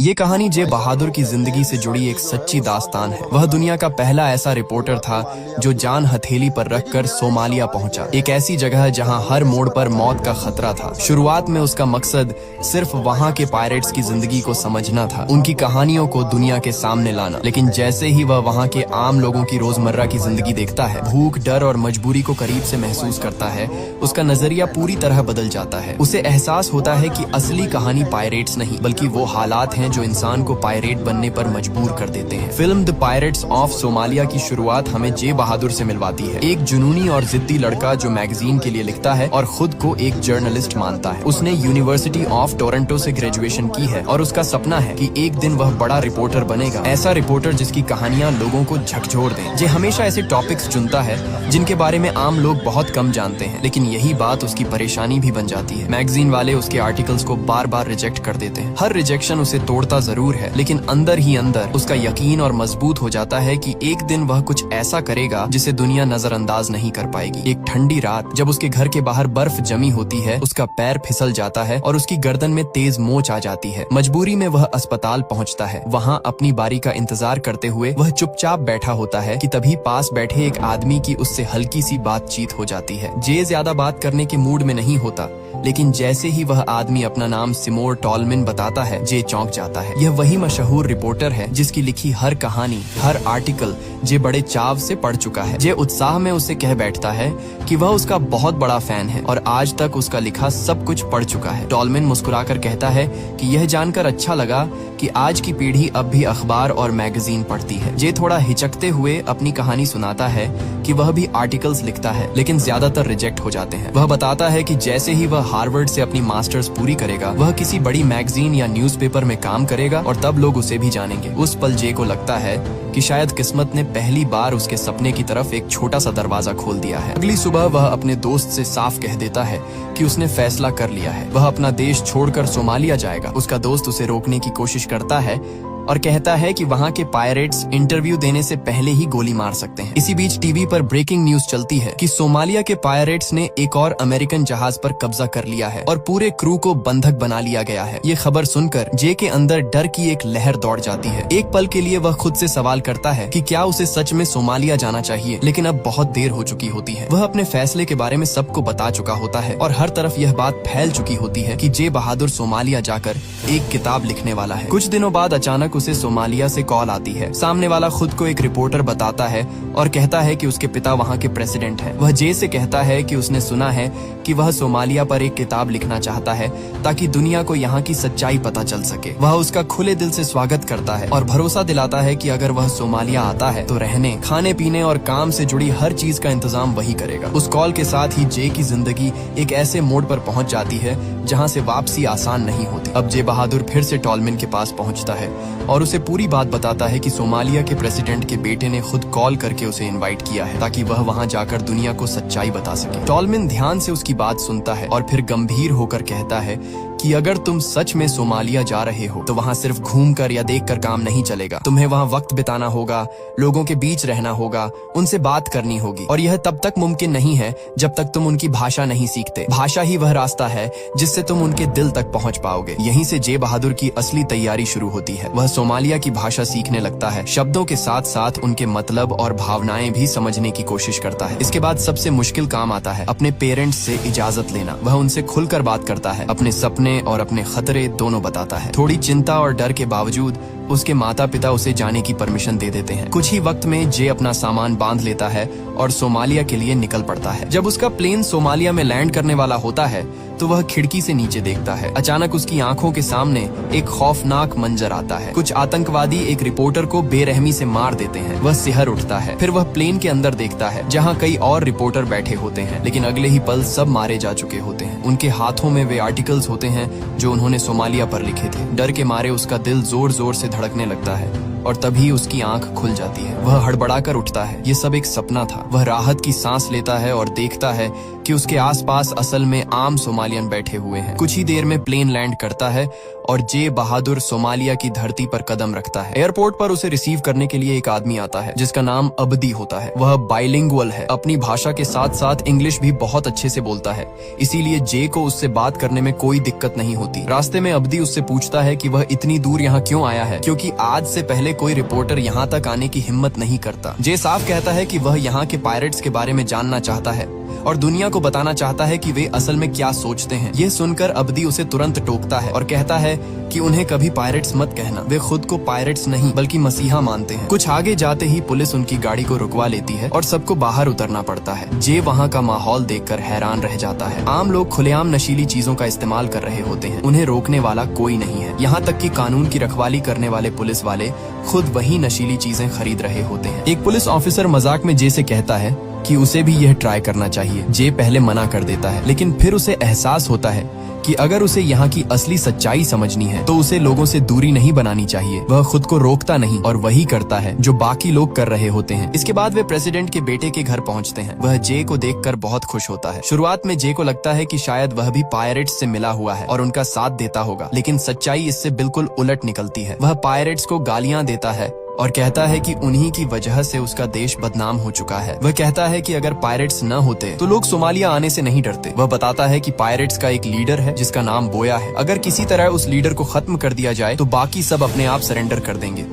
ये कहानी जे बहादुर की जिंदगी से जुड़ी एक सच्ची दास्तान है। वह दुनिया का पहला ऐसा रिपोर्टर था जो जान हथेली पर रखकर सोमालिया पहुंचा, एक ऐसी जगह जहां हर मोड़ पर मौत का खतरा था। शुरुआत में उसका मकसद सिर्फ वहां के पायरेट्स की जिंदगी को समझना था, उनकी कहानियों को दुनिया के सामने लाना। लेकिन जैसे ही वह वहां के आम लोगों की रोजमर्रा की जिंदगी देखता है, भूख, डर और मजबूरी को करीब से महसूस करता है, उसका नजरिया पूरी तरह बदल जाता है। उसे एहसास होता है कि असली कहानी पायरेट्स नहीं बल्कि वो हालात हैं जो इंसान को पायरेट बनने पर मजबूर कर देते हैं। Film the pirates of Somalia की शुरुआत हमें जे बहादुर से मिलवाती है, एक जुनूनी और जिद्दी लड़का जो मैगजीन के लिए लिखता है और खुद को एक जर्नलिस्ट मानता है। उसने यूनिवर्सिटी ऑफ टोरंटो से ग्रेजुएशन की है और उसका सपना है कि एक दिन वह बड़ा रिपोर्टर बनेगा, ऐसा रिपोर्टर जिसकी कहानियां लोगों को झकझोर दें। जे हमेशा ऐसे टॉपिक्स चुनता है जिनके बारे में आम लोग बहुत कम जानते हैं, लेकिन यही बात उसकी परेशानी भी बन जाती है। मैगजीन वाले उसके आर्टिकल्स को बार बार रिजेक्ट कर देते हैं। हर रिजेक्शन उसे तोड़ता जरूर है, लेकिन अंदर ही अंदर उसका यकीन और मजबूत हो जाता है कि एक दिन वह कुछ ऐसा करेगा जिसे दुनिया नजरअंदाज नहीं कर पाएगी। एक ठंडी रात जब उसके घर के बाहर बर्फ जमी होती है, उसका पैर फिसल जाता है और उसकी गर्दन में तेज मोच आ जाती है। मजबूरी में वह अस्पताल पहुंचता है। वहां अपनी बारी का इंतजार करते हुए वह चुपचाप बैठा होता है कि तभी पास बैठे एक आदमी की उससे हल्की सी बातचीत हो जाती है। जे ज्यादा बात करने के मूड में नहीं होता, लेकिन जैसे ही वह आदमी अपना नाम सिमोर टॉलमिन बताता है, जे चौंक जाता है। यह वही मशहूर रिपोर्टर है जिसकी लिखी हर कहानी, हर आर्टिकल जे बड़े चाव से पढ़ चुका है। जे उत्साह में उससे कह बैठता है कि वह उसका बहुत बड़ा फैन है और आज तक उसका लिखा सब कुछ पढ़ चुका है। टॉलमिन मुस्कुराकर कहता है कि यह जानकर अच्छा लगा कि आज की पीढ़ी अब भी अखबार और मैगजीन पढ़ती है। जे थोड़ा हिचकते हुए अपनी कहानी सुनाता है कि वह भी आर्टिकल्स लिखता है, लेकिन ज्यादातर रिजेक्ट हो जाते हैं। वह बताता है कि जैसे ही वह हार्वर्ड से अपनी मास्टर्स पूरी करेगा, वह किसी बड़ी मैगजीन या न्यूज़पेपर में काम करेगा और तब लोग उसे भी जानेंगे। उस पल जे को लगता है कि शायद किस्मत ने पहली बार उसके सपने की तरफ एक छोटा सा दरवाजा खोल दिया है। अगली सुबह वह अपने दोस्त से साफ कह देता है कि उसने फैसला कर लिया है, वह अपना देश छोड़कर सोमालिया जाएगा। उसका दोस्त उसे रोकने की कोशिश करता है और कहता है कि वहाँ के पायरेट्स इंटरव्यू देने से पहले ही गोली मार सकते हैं। इसी बीच टीवी पर ब्रेकिंग न्यूज चलती है कि सोमालिया के पायरेट्स ने एक और अमेरिकन जहाज पर कब्जा कर लिया है और पूरे क्रू को बंधक बना लिया गया है। ये खबर सुनकर जे के अंदर डर की एक लहर दौड़ जाती है। एक पल के लिए वह खुद से सवाल करता है कि क्या उसे सच में सोमालिया जाना चाहिए, लेकिन अब बहुत देर हो चुकी होती है। वह अपने फैसले के बारे में सबको बता चुका होता है और हर तरफ यह बात फैल चुकी होती है कि जे बहादुर सोमालिया जाकर एक किताब लिखने वाला है। कुछ दिनों बाद अचानक उसे सोमालिया से कॉल आती है। सामने वाला खुद को एक रिपोर्टर बताता है और कहता है कि उसके पिता वहाँ के प्रेसिडेंट हैं। वह जे से कहता है कि उसने सुना है कि वह सोमालिया पर एक किताब लिखना चाहता है ताकि दुनिया को यहाँ की सच्चाई पता चल सके। वह उसका खुले दिल से स्वागत करता है और भरोसा दिलाता है कि अगर वह सोमालिया आता है तो रहने, खाने पीने और काम से जुड़ी हर चीज का इंतजाम वही करेगा। उस कॉल के साथ ही जे की जिंदगी एक ऐसे मोड़ पर पहुंच जाती है जहाँ से वापसी आसान नहीं होती। अब जे बहादुर फिर से टॉलमिन के पास पहुँचता है और उसे पूरी बात बताता है कि सोमालिया के प्रेसिडेंट के बेटे ने खुद कॉल करके उसे इनवाइट किया है ताकि वह वहां जाकर दुनिया को सच्चाई बता सके। टॉलमिन ध्यान से उसकी बात सुनता है और फिर गंभीर होकर कहता है कि अगर तुम सच में सोमालिया जा रहे हो तो वहाँ सिर्फ घूमकर या देखकर काम नहीं चलेगा। तुम्हें वहाँ वक्त बिताना होगा, लोगों के बीच रहना होगा, उनसे बात करनी होगी और यह तब तक मुमकिन नहीं है जब तक तुम उनकी भाषा नहीं सीखते। भाषा ही वह रास्ता है जिससे तुम उनके दिल तक पहुँच पाओगे। यहीं से जे बहादुर की असली तैयारी शुरू होती है। वह सोमालिया की भाषा सीखने लगता है, शब्दों के साथ साथ उनके मतलब और भावनाएं भी समझने की कोशिश करता है। इसके बाद सबसे मुश्किल काम आता है, अपने पेरेंट्स से इजाजत लेना। वह उनसे खुलकर बात करता है, अपने सपने और अपने खतरे दोनों बताता है। थोड़ी चिंता और डर के बावजूद उसके माता पिता उसे जाने की परमिशन दे देते हैं। कुछ ही वक्त में जे अपना सामान बांध लेता है और सोमालिया के लिए निकल पड़ता है। जब उसका प्लेन सोमालिया में लैंड करने वाला होता है तो वह खिड़की से नीचे देखता है। अचानक उसकी आंखों के सामने एक खौफनाक मंजर आता है। कुछ आतंकवादी एक रिपोर्टर को बेरहमी से मार देते हैं। वह सिहर उठता है। फिर वह प्लेन के अंदर देखता है जहां कई और रिपोर्टर बैठे होते हैं, लेकिन अगले ही पल सब मारे जा चुके होते हैं। उनके हाथों में वे आर्टिकल्स होते हैं जो उन्होंने सोमालिया पर लिखे थे। डर के मारे उसका दिल जोर जोर से धड़कने लगता है और तभी उसकी आंख खुल जाती है। वह हड़बड़ाकर उठता है। ये सब एक सपना था। वह राहत की सांस लेता है और देखता है कि उसके आसपास असल में आम सोमालियन बैठे हुए हैं। कुछ ही देर में प्लेन लैंड करता है और जे बहादुर सोमालिया की धरती पर कदम रखता है। एयरपोर्ट पर उसे रिसीव करने के लिए एक आदमी आता है जिसका नाम अब्दी होता है। वह बाइलिंगुअल है, अपनी भाषा के साथ साथ इंग्लिश भी बहुत अच्छे से बोलता है, इसीलिए जे को उससे बात करने में कोई दिक्कत नहीं होती। रास्ते में अब्दी उससे पूछता है कि वह इतनी दूर यहाँ क्यों आया है, क्योंकि आज से पहले कोई रिपोर्टर यहाँ तक आने की हिम्मत नहीं करता। जे साफ कहता है कि वह यहाँ के पायरेट्स के बारे में जानना चाहता है और दुनिया को बताना चाहता है कि वे असल में क्या सोचते हैं। यह सुनकर अब्दी उसे तुरंत टोकता है और कहता है कि उन्हें कभी पायरेट्स मत कहना, वे खुद को पायरेट्स नहीं बल्कि मसीहा मानते हैं। कुछ आगे जाते ही पुलिस उनकी गाड़ी को रुकवा लेती है और सबको बाहर उतरना पड़ता है। जे वहाँ का माहौल देखकर हैरान रह जाता है। आम लोग खुलेआम नशीली चीजों का इस्तेमाल कर रहे होते हैं, उन्हें रोकने वाला कोई नहीं है। यहाँ तक कि कानून की रखवाली करने वाले पुलिस वाले खुद वही नशीली चीजें खरीद रहे होते हैं। एक पुलिस ऑफिसर मजाक में जे से कहता है कि उसे भी यह ट्राई करना चाहिए। जे पहले मना कर देता है, लेकिन फिर उसे एहसास होता है कि अगर उसे यहाँ की असली सच्चाई समझनी है तो उसे लोगों से दूरी नहीं बनानी चाहिए। वह खुद को रोकता नहीं और वही करता है जो बाकी लोग कर रहे होते हैं। इसके बाद वे प्रेसिडेंट के बेटे के घर पहुँचते हैं। वह जे को देखकर बहुत खुश होता है। शुरुआत में जे को लगता है कि शायद वह भी पायरेट्स से मिला हुआ है और उनका साथ देता होगा, लेकिन सच्चाई इससे बिल्कुल उलट निकलती है। वह पायरेट्स को गालियां देता है और कहता है कि उन्हीं की वजह से उसका देश बदनाम हो चुका है। वह कहता है कि अगर पायरेट्स न होते तो लोग सोमालिया आने से नहीं डरते। वह बताता है कि पायरेट्स का एक लीडर है जिसका नाम बोया है। अगर किसी तरह उस लीडर को खत्म कर दिया जाए तो बाकी सब अपने आप सरेंडर कर देंगे,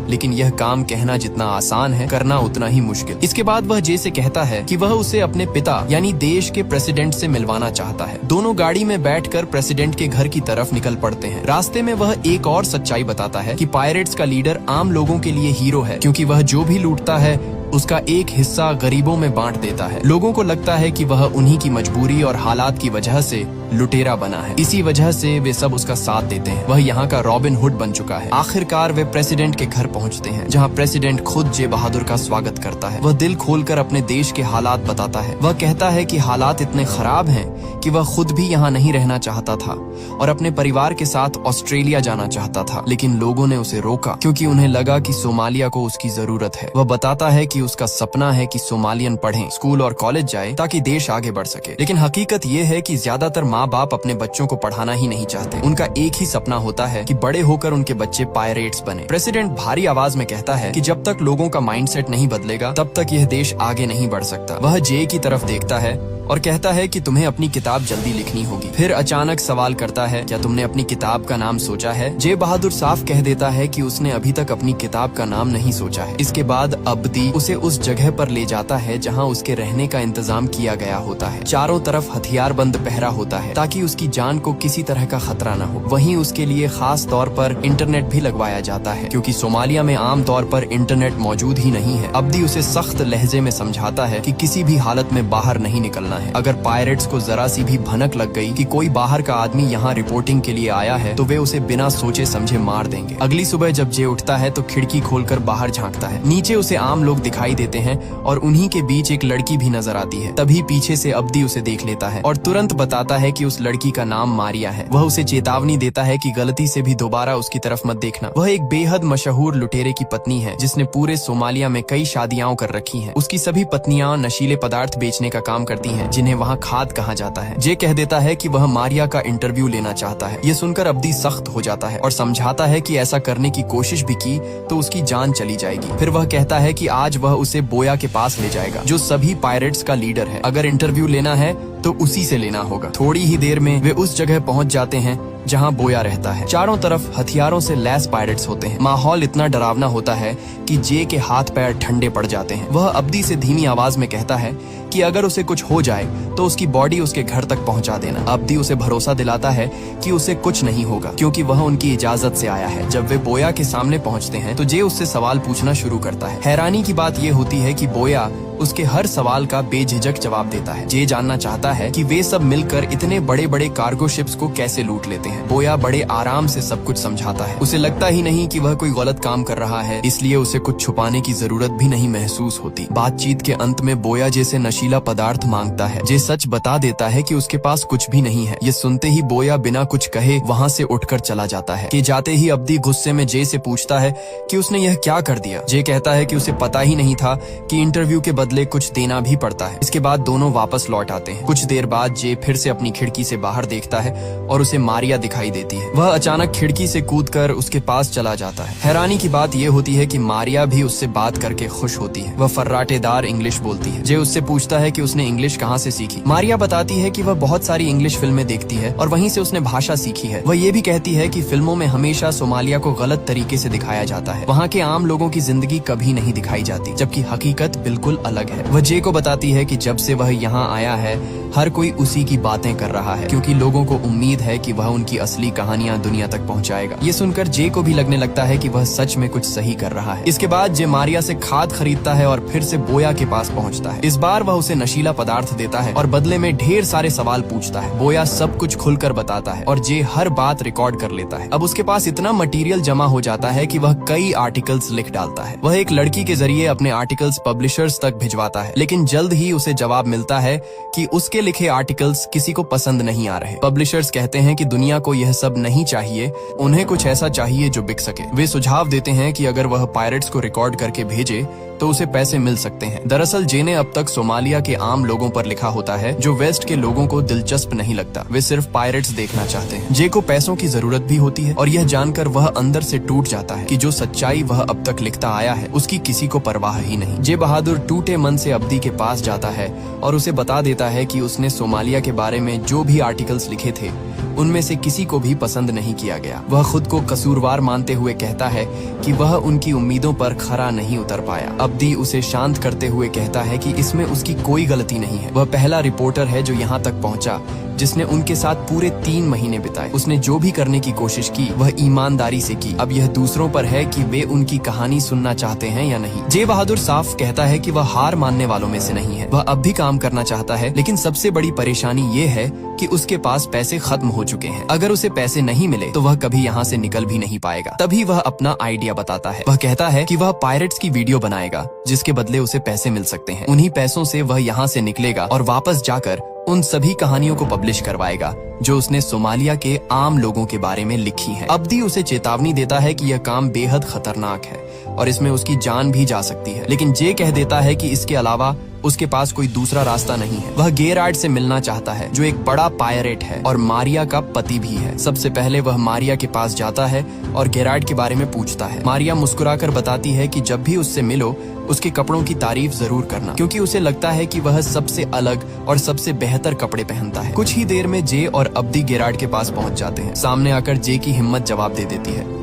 लेकिन यह काम कहना जितना आसान है, करना उतना ही मुश्किल। इसके बाद वह जे से कहता है कि वह उसे अपने पिता यानी देश के प्रेसिडेंट से मिलवाना चाहता है। दोनों गाड़ी में बैठकर प्रेसिडेंट के घर की तरफ निकल पड़ते हैं। रास्ते में वह एक और सच्चाई बताता है कि पायरेट्स का लीडर आम लोगों के लिए हीरो है, क्योंकि वह जो भी लूटता है उसका एक हिस्सा गरीबों में बांट देता है। लोगों को लगता है कि वह उन्हीं की मजबूरी और हालात की वजह से लुटेरा बना है, इसी वजह से वे सब उसका साथ देते हैं। वह यहाँ का रॉबिन हुड बन चुका है। आखिरकार वे प्रेसिडेंट के घर पहुँचते हैं, जहाँ प्रेसिडेंट खुद जे बहादुर का स्वागत करता है। वह दिल खोलकर अपने देश के हालात बताता है। वह कहता है कि हालात इतने खराब हैं कि वह खुद भी यहाँ नहीं रहना चाहता था और अपने परिवार के साथ ऑस्ट्रेलिया जाना चाहता था, लेकिन लोगों ने उसे रोका क्योंकि उन्हें लगा कि सोमालिया को उसकी जरूरत है। वह बताता है कि उसका सपना है कि सोमालियन पढ़ें, स्कूल और कॉलेज जाए ताकि देश आगे बढ़ सके। लेकिन हकीकत ये है कि ज्यादातर माँ बाप अपने बच्चों को पढ़ाना ही नहीं चाहते। उनका एक ही सपना होता है कि बड़े होकर उनके बच्चे पायरेट्स बने। प्रेसिडेंट भारी आवाज में कहता है कि जब तक लोगों का माइंडसेट नहीं बदलेगा तब तक यह देश आगे नहीं बढ़ सकता। वह जे की तरफ देखता है और कहता है कि तुम्हें अपनी किताब जल्दी लिखनी होगी। फिर अचानक सवाल करता है, क्या तुमने अपनी किताब का नाम सोचा है? जे बहादुर साफ कह देता है कि उसने अभी तक अपनी किताब का नाम नहीं सोचा है। इसके बाद अब्दी उसे उस जगह पर ले जाता है जहां उसके रहने का इंतजाम किया गया होता है। चारों तरफ हथियारबंद पहरा होता है ताकि उसकी जान को किसी तरह का खतरा न हो। वहीं उसके लिए खास तौर पर इंटरनेट भी लगवाया जाता है, क्योंकि सोमालिया में आम तौर पर इंटरनेट मौजूद ही नहीं है। अब्दी उसे सख्त लहजे में समझाता है कि किसी भी हालत में बाहर नहीं निकलना है। अगर पायरेट्स को जरा सी भी भनक लग गई कि कोई बाहर का आदमी यहाँ रिपोर्टिंग के लिए आया है तो वे उसे बिना सोचे समझे मार देंगे। अगली सुबह जब जे उठता है तो खिड़की खोलकर बाहर झांकता है। नीचे उसे आम लोग दिखाई देते हैं और उन्हीं के बीच एक लड़की भी नजर आती है। तभी पीछे से अब्दी उसे देख लेता है और तुरंत बताता है कि उस लड़की का नाम मारिया है। वह उसे चेतावनी देता है कि गलती से भी दोबारा उसकी तरफ मत देखना। वह एक बेहद मशहूर लुटेरे की पत्नी है जिसने पूरे सोमालिया में कई शादियां कर रखी हैं। उसकी सभी पत्नियां नशीले पदार्थ बेचने का काम करती हैं, जिन्हें वहाँ खाद कहा जाता है। जे कह देता है कि वह मारिया का इंटरव्यू लेना चाहता है। ये सुनकर अब्दी सख्त हो जाता है और समझाता है कि ऐसा करने की कोशिश भी की तो उसकी जान चली जाएगी। फिर वह कहता है कि आज वह उसे बोया के पास ले जाएगा, जो सभी पायरेट्स का लीडर है। अगर इंटरव्यू लेना है तो उसी से लेना होगा। थोड़ी ही देर में वे उस जगह पहुंच जाते हैं जहां बोया रहता है। चारों तरफ हथियारों से लैस पायरेट्स होते हैं। माहौल इतना डरावना होता है कि जे के हाथ पैर ठंडे पड़ जाते हैं। वह अब्दी से धीमी आवाज में कहता है कि अगर उसे कुछ हो जाए तो उसकी बॉडी उसके घर तक पहुंचा देना। अब्दी उसे भरोसा दिलाता है कि उसे कुछ नहीं होगा, क्योंकि वह उनकी इजाजत से आया है। जब वे बोया के सामने पहुंचते हैं तो जे उससे सवाल पूछना शुरू करता है। हैरानी की बात यह होती है कि बोया उसके हर सवाल का बेझिझक जवाब देता है। जे जानना चाहता है कि वे सब मिलकर इतने बड़े बड़े कार्गो शिप्स को कैसे लूट लेते हैं। बोया बड़े आराम से सब कुछ समझाता है। उसे लगता ही नहीं कि वह कोई गलत काम कर रहा है, इसलिए उसे कुछ छुपाने की जरूरत भी नहीं महसूस होती। बातचीत के अंत में बोया जे से नशीला पदार्थ मांगता है। जे सच बता देता है कि उसके पास कुछ भी नहीं है। ये सुनते ही बोया बिना कुछ कहे वहाँ से उठकर चला जाता है। कि जाते ही अब्दी गुस्से में जे से पूछता है कि उसने यह क्या कर दिया। जे कहता है कि उसे पता ही नहीं था कि इंटरव्यू के बदले कुछ देना भी पड़ता है। इसके बाद दोनों वापस लौट आते हैं। कुछ देर बाद जे फिर से अपनी खिड़की से बाहर देखता है और उसे मारिया दिखाई देती है। वह अचानक खिड़की से कूदकर उसके पास चला जाता है। हैरानी की बात यह होती है कि मारिया भी उससे बात करके खुश होती है। वह फर्राटेदार इंग्लिश बोलती है। जे उससे पूछता है कि उसने इंग्लिश कहाँ से सीखी। मारिया बताती है कि वह बहुत सारी इंग्लिश फिल्में देखती है और वहीं से उसने भाषा सीखी है। वह ये भी कहती है कि फिल्मों में हमेशा सोमालिया को गलत तरीके से दिखाया जाता है। वहाँ के आम लोगों की जिंदगी कभी नहीं दिखाई जाती, जबकि हकीकत बिल्कुल अलग है। वह जे को बताती है कि जब से वह यहाँ आया है हर कोई उसी की बातें कर रहा है, क्योंकि लोगों को उम्मीद है कि वह उनकी असली कहानियां दुनिया तक पहुंचाएगा। ये सुनकर जे को भी लगने लगता है कि वह सच में कुछ सही कर रहा है। इसके बाद जे मारिया से खाद खरीदता है और फिर से बोया के पास पहुंचता है। इस बार वह उसे नशीला पदार्थ देता है और बदले में ढेर सारे सवाल पूछता है। बोया सब कुछ खुलकर बताता है और जे हर बात रिकॉर्ड कर लेता है। अब उसके पास इतना मटेरियल जमा हो जाता है कि वह कई आर्टिकल्स लिख डालता है। वह एक लड़की के जरिए अपने आर्टिकल्स पब्लिशर्स तक भिजवाता है, लेकिन जल्द ही उसे जवाब मिलता है कि उसके लिखे आर्टिकल्स किसी को पसंद नहीं आ रहे। पब्लिशर्स कहते हैं कि दुनिया को यह सब नहीं चाहिए, उन्हें कुछ ऐसा चाहिए जो बिक सके। वे सुझाव देते हैं कि अगर वह पायरेट्स को रिकॉर्ड करके भेजे तो उसे पैसे मिल सकते हैं। दरअसल जे ने अब तक सोमालिया के आम लोगों पर लिखा होता है जो वेस्ट के लोगों को दिलचस्प नहीं लगता। वे सिर्फ पायरेट्स देखना चाहते हैं। जे को पैसों की जरूरत भी होती है और यह जानकर वह अंदर से टूट जाता है कि जो सच्चाई वह अब तक लिखता आया है उसकी किसी को परवाह ही नहीं। जे बहादुर टूटे मन से अब्दी के पास जाता है और उसे बता देता है कि उसने सोमालिया के बारे में जो भी आर्टिकल्स लिखे थे उनमें से किसी को भी पसंद नहीं किया गया। वह खुद को कसूरवार मानते हुए कहता है कि वह उनकी उम्मीदों पर खरा नहीं उतर पाया। अब्दी उसे शांत करते हुए कहता है कि इसमें उसकी कोई गलती नहीं है। वह पहला रिपोर्टर है जो यहाँ तक पहुँचा जिसने उनके साथ पूरे 3 महीने बिताए। उसने जो भी करने की कोशिश की वह ईमानदारी से की। अब यह दूसरों पर है कि वे उनकी कहानी सुनना चाहते हैं या नहीं। जे बहादुर साफ कहता है कि वह हार मानने वालों में से नहीं है। वह अब भी काम करना चाहता है, लेकिन सबसे बड़ी परेशानी ये है कि उसके पास पैसे खत्म हो चुके हैं। अगर उसे पैसे नहीं मिले तो वह कभी यहाँ से निकल भी नहीं पाएगा। तभी वह अपना आइडिया बताता है। वह कहता है कि वह पायरेट्स की वीडियो बनाएगा जिसके बदले उसे पैसे मिल सकते हैं। उन्हीं पैसों से वह यहाँ से निकलेगा और वापस जाकर उन सभी कहानियों को पब्लिश करवाएगा जो उसने सोमालिया के आम लोगों के बारे में लिखी है। अब्दी उसे चेतावनी देता है कि यह काम बेहद खतरनाक है और इसमें उसकी जान भी जा सकती है, लेकिन जे कह देता है कि इसके अलावा उसके पास कोई दूसरा रास्ता नहीं है। वह गेरार्ड से मिलना चाहता है जो एक बड़ा पायरेट है और मारिया का पति भी है। सबसे पहले वह मारिया के पास जाता है और गेरार्ड के बारे में पूछता है। मारिया मुस्कुराकर बताती है कि जब भी उससे मिलो उसके कपड़ों की तारीफ जरूर करना, क्योंकि उसे लगता है कि वह सबसे अलग और सबसे बेहतर कपड़े पहनता है। कुछ ही देर में जे और अब्दी गेरार्ड के पास पहुंच जाते हैं। सामने आकर जे की हिम्मत जवाब दे देती है।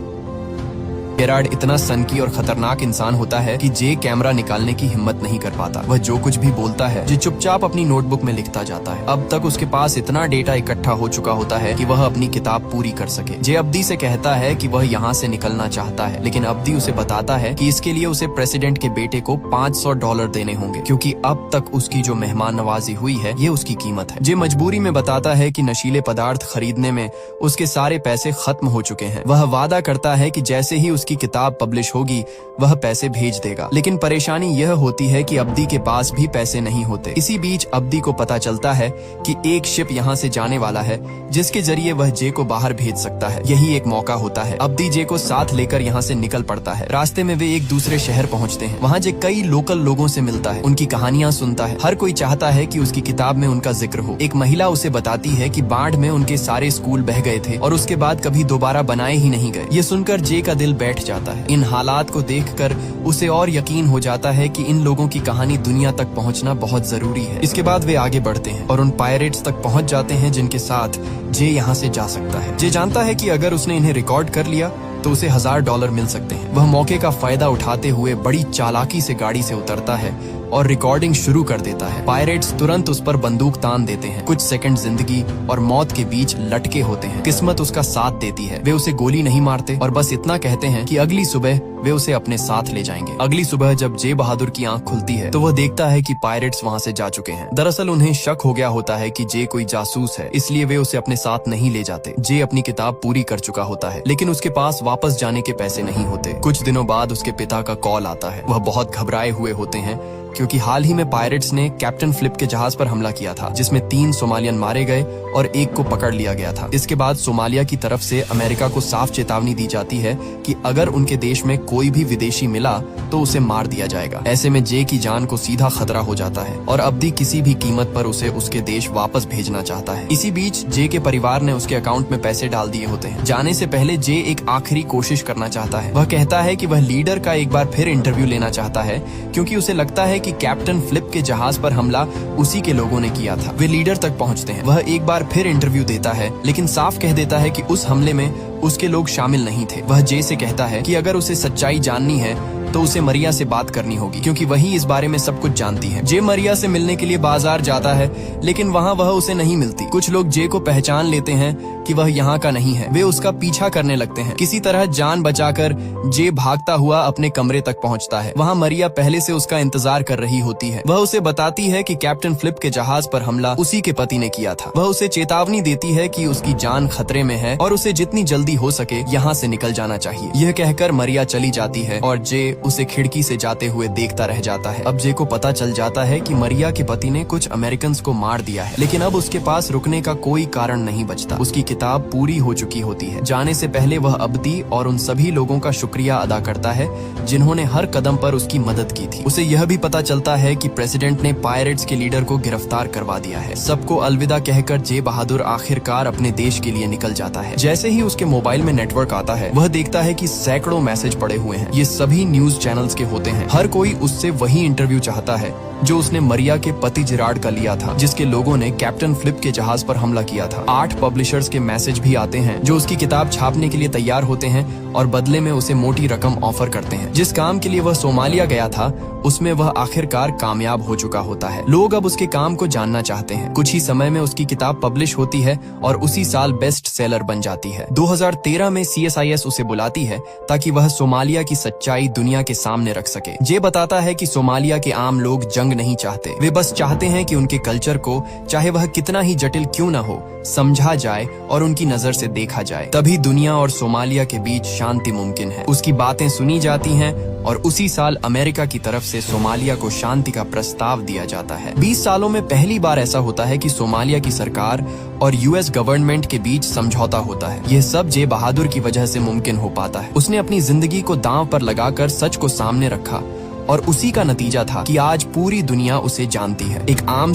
गेरार्ड इतना सनकी और खतरनाक इंसान होता है कि जे कैमरा निकालने की हिम्मत नहीं कर पाता। वह जो कुछ भी बोलता है जे चुपचाप अपनी नोटबुक में लिखता जाता है। अब तक उसके पास इतना डेटा इकट्ठा हो चुका होता है कि वह अपनी किताब पूरी कर सके। जे अब्दी से कहता है कि वह यहाँ से निकलना चाहता है, लेकिन अब्दी उसे बताता है कि इसके लिए उसे प्रेसिडेंट के बेटे को $500 देने होंगे, क्योंकि अब तक उसकी जो मेहमान नवाजी हुई है ये उसकी कीमत है। जे मजबूरी में बताता है कि नशीले पदार्थ खरीदने में उसके सारे पैसे खत्म हो चुके हैं। वह वादा करता है कि जैसे ही की किताब पब्लिश होगी वह पैसे भेज देगा, लेकिन परेशानी यह होती है कि अब्दी के पास भी पैसे नहीं होते। इसी बीच अब्दी को पता चलता है कि एक शिप यहाँ से जाने वाला है जिसके जरिए वह जे को बाहर भेज सकता है। यही एक मौका होता है। अब्दी जे को साथ लेकर यहाँ से निकल पड़ता है। रास्ते में वे एक दूसरे शहर पहुँचते हैं। वहाँ जे कई लोकल लोगों से मिलता है, उनकी कहानियां सुनता है। हर कोई चाहता है कि उसकी किताब में उनका जिक्र हो। एक महिला उसे बताती है कि बाढ़ में उनके सारे स्कूल बह गए थे और उसके बाद कभी दोबारा बनाए ही नहीं गए। ये सुनकर जे का दिल बैठ जाता है। इन हालात को देखकर उसे और यकीन हो जाता है कि इन लोगों की कहानी दुनिया तक पहुंचना बहुत जरूरी है। इसके बाद वे आगे बढ़ते हैं और उन पायरेट्स तक पहुंच जाते हैं जिनके साथ जे यहाँ से जा सकता है। जे जानता है कि अगर उसने इन्हें रिकॉर्ड कर लिया तो उसे $1000 मिल सकते हैं। वह मौके का फायदा उठाते हुए बड़ी चालाकी से गाड़ी से उतरता है और रिकॉर्डिंग शुरू कर देता है। पायरेट्स तुरंत उस पर बंदूक तान देते हैं। कुछ सेकंड जिंदगी और मौत के बीच लटके होते हैं। किस्मत उसका साथ देती है। वे उसे गोली नहीं मारते और बस इतना कहते हैं कि अगली सुबह वे उसे अपने साथ ले जाएंगे। अगली सुबह जब जे बहादुर की आंख खुलती है तो वह देखता है कि पायरेट्स वहां से जा चुके हैं। दरअसल उन्हें शक हो गया होता है कि जे कोई जासूस है, इसलिए वे उसे अपने साथ नहीं ले जाते। जे अपनी किताब पूरी कर चुका होता है, लेकिन उसके पास वापस जाने के पैसे नहीं होते। कुछ दिनों बाद उसके पिता का कॉल आता है। वह बहुत घबराए हुए होते हैं क्योंकि हाल ही में पायरेट्स ने कैप्टन फ्लिप के जहाज पर हमला किया था, जिसमें 3 सोमालियन मारे गए और 1 को पकड़ लिया गया था। इसके बाद सोमालिया की तरफ से अमेरिका को साफ चेतावनी दी जाती है कि अगर उनके देश में कोई भी विदेशी मिला तो उसे मार दिया जाएगा। ऐसे में जे की जान को सीधा खतरा हो जाता है और अब्दी किसी भी कीमत पर उसे उसके देश वापस भेजना चाहता है। इसी बीच जे के परिवार ने उसके अकाउंट में पैसे डाल दिए होते हैं। जाने से पहले जे एक आखिरी कोशिश करना चाहता है। वह कहता है कि वह लीडर का एक बार फिर इंटरव्यू लेना चाहता है, क्योंकि उसे लगता है कि कैप्टन फ्लिप के जहाज पर हमला उसी के लोगों ने किया था। वे लीडर तक पहुंचते हैं। वह एक बार फिर इंटरव्यू देता है, लेकिन साफ कह देता है कि उस हमले में उसके लोग शामिल नहीं थे। वह जे से कहता है कि अगर उसे सच्चाई जाननी है तो उसे मरिया से बात करनी होगी, क्योंकि वही इस बारे में सब कुछ जानती है। जे मरिया से मिलने के लिए बाजार जाता है, लेकिन वहाँ वह उसे नहीं मिलती। कुछ लोग जे को पहचान लेते हैं कि वह यहाँ का नहीं है। वे उसका पीछा करने लगते हैं। किसी तरह जान बचाकर जे भागता हुआ अपने कमरे तक पहुँचता है। वहाँ मरिया पहले से उसका इंतजार कर रही होती है। वह उसे बताती है कि कैप्टन फ्लिप के जहाज पर हमला उसी के पति ने किया था। वह उसे चेतावनी देती है कि उसकी जान खतरे में है और उसे जितनी जल्दी हो सके यहाँ से निकल जाना चाहिए। यह कहकर मरिया चली जाती है और जे उसे खिड़की से जाते हुए देखता रह जाता है। अब जे को पता चल जाता है कि मरिया के पति ने कुछ अमेरिकन को मार दिया है, लेकिन अब उसके पास रुकने का कोई कारण नहीं बचता। उसकी किताब पूरी हो चुकी होती है। जाने से पहले वह अब्दी और उन सभी लोगों का शुक्रिया अदा करता है जिन्होंने हर कदम पर उसकी मदद की थी। उसे यह भी पता चलता है कि प्रेसिडेंट ने पायरेट्स के लीडर को गिरफ्तार करवा दिया है। सबको अलविदा कहकर जे बहादुर आखिरकार अपने देश के लिए निकल जाता है। जैसे ही उसके मोबाइल में नेटवर्क आता है, वह देखता है कि सैकड़ों मैसेज पड़े हुए हैं। ये सभी न्यूज चैनल्स के होते हैं। हर कोई उससे वही इंटरव्यू चाहता है जो उसने मरिया के पति जिराड का लिया था, जिसके लोगों ने कैप्टन फ्लिप के जहाज पर हमला किया था। 8 पब्लिशर्स के मैसेज भी आते हैं जो उसकी किताब छापने के लिए तैयार होते हैं और बदले में उसे मोटी रकम ऑफर करते हैं। जिस काम के लिए वह सोमालिया गया था, उसमें वह आखिरकार कामयाब हो चुका होता है। लोग अब उसके काम को जानना चाहते हैं। कुछ ही समय में उसकी किताब पब्लिश होती है और उसी साल बेस्ट सेलर बन जाती है। 2013 में CSIS उसे बुलाती है ताकि वह सोमालिया की सच्चाई दुनिया के सामने रख सके। जे बताता है कि सोमालिया के आम लोग जंग नहीं चाहते। वे बस चाहते हैं कि उनके कल्चर को, चाहे वह कितना ही जटिल क्यों न हो, समझा जाए और उनकी नजर से देखा जाए। तभी दुनिया और सोमालिया के बीच शांति मुमकिन है। उसकी बातें सुनी जाती हैं और उसी साल अमेरिका की तरफ से सोमालिया को शांति का प्रस्ताव दिया जाता है। 20 सालों में पहली बार ऐसा होता है कि सोमालिया की सरकार और US गवर्नमेंट के बीच समझौता होता है। यह सब जे बहादुर की वजह से मुमकिन हो पाता है। उसने अपनी जिंदगी को दांव पर लगाकर सच को सामने रखा और उसी का नतीजा था कि आज पूरी दुनिया उसे जानती है। एक आम